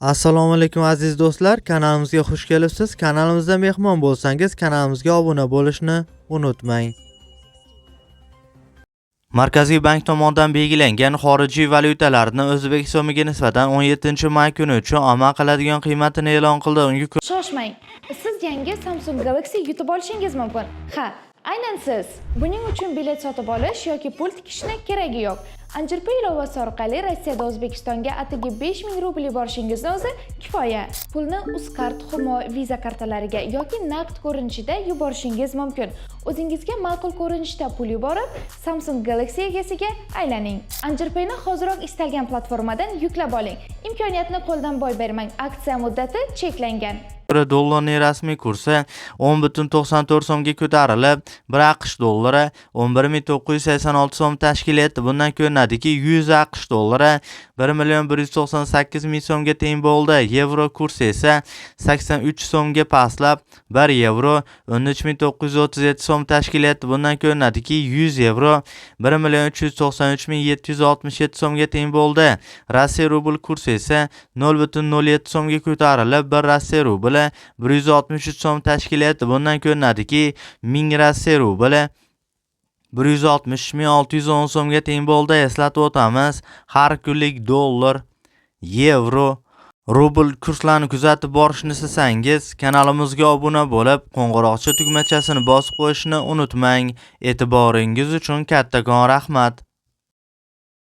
Assalomu alaykum aziz do'stlar, kanalimizga xush kelibsiz. Kanalimizda mehmon bo'lsangiz, kanalimizga obuna bo'lishni unutmang. Markaziy bank tomonidan belgilangan xorijiy valyutalarni o'zbek so'miga nisbatan 17-may kuni uchun amal qiladigan qiymatini e'lon qildi. Unga Shoshmang. Siz yangi Samsung Galaxy yutib olishingiz mumkin. Ha, aynan siz. Buning uchun bilet sotib olish yoki pul tikishni keragi yo'q. Anjirpay ilovasi orqali Rossiyada O'zbekistonga atigi 5000 rubl yuborishingizni o'zi kifoya. Pulni Uzcard, Humo, Visa kartalariga yoki naqd ko'rinishida yuborishingiz mumkin. O'zingizga ma'qul ko'rinishda pul yuborib, Samsung Galaxy egasiga aylaning. Anjirpayni hoziroq istalgan platformadan yuklab oling. Imkoniyatni qo'ldan boy bermang. Aksiya muddati cheklangan. dollarning rasmiy kursi 10,94 so'mga ko'tarilib, 1 AQSh dollari 11,986 so'm tashkil etdi. Bundan ko'rinadiki, 100 AQSh dollari 1,198,000 so'mga teng bo'ldi. Yevro kursi esa 83 so'mga pastlab, 1 yevro 13,937 so'm tashkil etdi. Bundan ko'rinadiki, 100 yevro 1,393,767 so'mga teng bo'ldi. Rossiya rubl kursi esa 0,07 so'mga ko'tarilib, 1 Rossiya rubli 163 so'm tashkil etdi. Bundan ko'rinadiki, 1000 Rossiya rubli 160,610 so'mga teng bo'ldi. Eslatib o'tamiz, har kunlik dollar, yevro, rubl kurslarini kuzatib borishni istasangiz, kanalimizga obuna bo'lib, qo'ng'iroqcha tugmachasini bosib qo'yishni unutmang. E'tiboringiz uchun kattakon rahmat.